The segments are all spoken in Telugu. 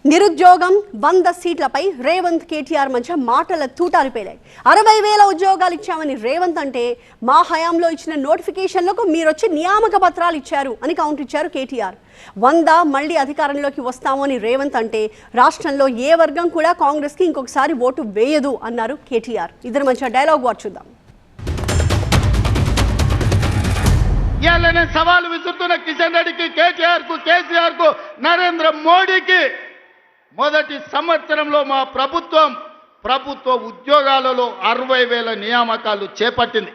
నిరుద్యోగం 100 సీట్లపై రేవంత్ కేటీఆర్ మధ్య మాటల తూటాలు పేలాయి. 60,000 ఉద్యోగాలు ఇచ్చామని రేవంత్ అంటే మా హయాంలో ఇచ్చిన నోటిఫికేషన్లకు మీరొచ్చి నియామక పత్రాలు ఇచ్చారు అని కౌంటర్ ఇచ్చారు కేటీఆర్. 100 మళ్ళీ అధికారంలోకి వస్తాము అని రేవంత్ అంటే రాష్ట్రంలో ఏ వర్గం కూడా కాంగ్రెస్కి ఇంకొకసారి ఓటు వేయదు అన్నారు కేటీఆర్. ఇద్దరి మధ్య డైలాగ్ వాచ్ చూద్దాం. సవాల్ విసురుతున్న కిషన్ రెడ్డికి, కేటీఆర్ కు, కేసీఆర్ కు, నరేంద్ర మోడీకి మొదటి సంవత్సరంలో మా ప్రభుత్వ ఉద్యోగాలలో 60,000 నియామకాలు చేపట్టింది.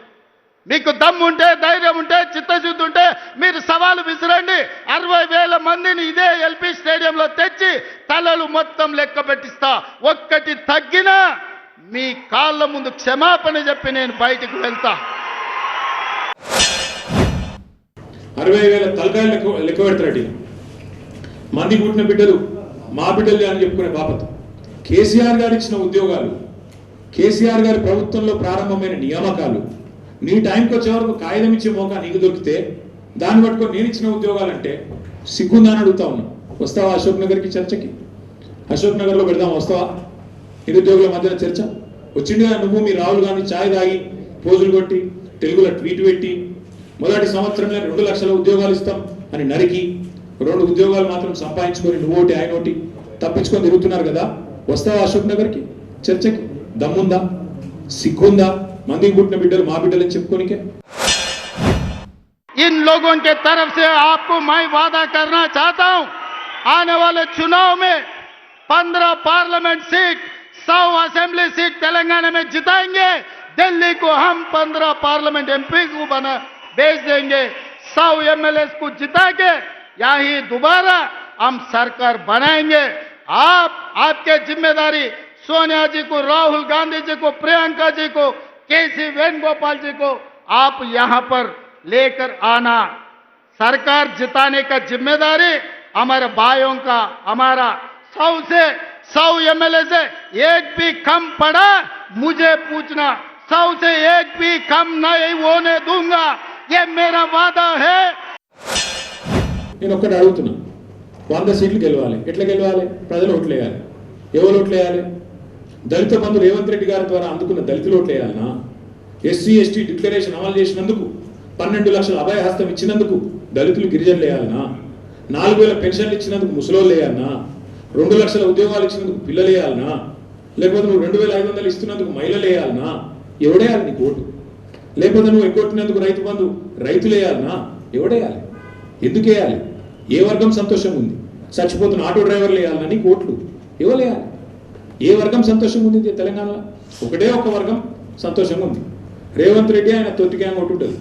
మీకు దమ్ముంటే, ధైర్యం ఉంటే, చిత్తశుద్ధి ఉంటే మీరు సవాలు విసిరండి. 60,000 మందిని ఇదే ఎల్పీ స్టేడియంలో తెచ్చి తలలు మొత్తం లెక్క పెట్టిస్తా. ఒక్కటి తగ్గినా మీ కాళ్ళ ముందు క్షమాపణ చెప్పి నేను బయటికి వెళ్తా. 60,000 తలకాయలు లెక్క పెడతారట. మంది పుట్టిన బిడ్డలు మా బిడ్డలు అని చెప్పుకునే బాపత్ కేసీఆర్ గారు ఇచ్చిన ఉద్యోగాలు, కేసీఆర్ గారి ప్రభుత్వంలో ప్రారంభమైన నియామకాలు నీ టైంకి వచ్చే వరకు కాగితం ఇచ్చే మోకా నీకు దొరికితే దాన్ని పట్టుకొని నేను ఇచ్చిన ఉద్యోగాలంటే సిగ్గుందని అడుగుతా ఉన్నా. వస్తావా అశోక్ నగర్కి చర్చకి? అశోక్ నగర్లో పెడదాం, వస్తావా? నిరుద్యోగుల మధ్యన చర్చ వచ్చిందిగా. నువ్వు మీ రాహుల్ గాంధీ ఛాయ్ తాగి పోజులు కొట్టి తెలుగులో ట్వీట్ పెట్టి మొదటి సంవత్సరంలో 2 లక్షల ఉద్యోగాలు ఇస్తాం అని నరికి 2 ఉద్యోగాలు మాత్రం సంపాదించుకొని నువ్వోటి ఆయన ఒకటి తప్పించుకొని తిరుగుతున్నారు కదా. వస్తావా అశోక్ నగర్కి చర్చకి? దమ్ముందా, సిగ్గుందా? మందికి పుట్టిన బిడ్డలు మా బిడ్డలని చెప్పుకోనికే. इन लोगों के तरफ से आपको मैं वादा करना चाहता हूं, आने वाले चुनाव में 15 parliament seat, 100 assembly seat Telangana में जिताएंगे. दिल्ली को हम 15 पार्लियामेंट एमपी को बना भेज देंगे. 100 एमएलए को जिता के यही दोबारा हम सरकार बनाएंगे. आपके जिम्मेदारी सोनिया जी को, राहुल गांधी जी को, प्रियंका जी को, केसी वेणुगोपाल जी को आप यहां पर लेकर आना. सरकार जिताने का जिम्मेदारी हमारे भाइयों का. हमारा 100 एमएलए से एक भी कम पड़ा मुझे पूछना. 100 से एक भी कम नहीं होने दूंगा. ये मेरा वादा है. నేను ఒక్కటి అడుగుతున్నా, 100 సీట్లు గెలవాలి. ఎట్లా గెలవాలి? ప్రజలు ఓట్లు వేయాలి. ఎవరు ఓట్లు వేయాలి? దళిత బంధు రేవంత్ రెడ్డి గారి ద్వారా అందుకున్న దళితులు ఓట్లు వేయాలనా? ఎస్సీ ఎస్టీ డిక్లరేషన్ అమలు చేసినందుకు, 12 లక్షల అభయ హస్తం ఇచ్చినందుకు దళితులు గిరిజనులు వేయాలనా? 4,000 పెన్షన్లు ఇచ్చినందుకు ముసలోళ్ళు వేయాలనా? 2 లక్షల ఉద్యోగాలు ఇచ్చినందుకు పిల్లలు వేయాలనా? లేకపోతే నువ్వు 2,500 ఇస్తున్నందుకు మహిళలు వేయాలనా? ఎవడేయాలి నీకు ఓటు? లేకపోతే నువ్వు ఎగ్గొట్టినందుకు రైతు బంధు రైతులు వేయాలనా? ఎవడేయాలి? ఎందుకు వేయాలి? ఏ వర్గం సంతోషంగా ఉంది? చచ్చిపోతున్న ఆటో డ్రైవర్లు వేయాలన్నా నీకు ఓట్లు? ఎవరు వేయాలి? ఏ వర్గం సంతోషంగా ఉంది తెలంగాణలో? ఒకటే ఒక వర్గం సంతోషంగా ఉంది. రేవంత్ రెడ్డి ఆయన తొత్తిగా ఓటు ఉంటుంది.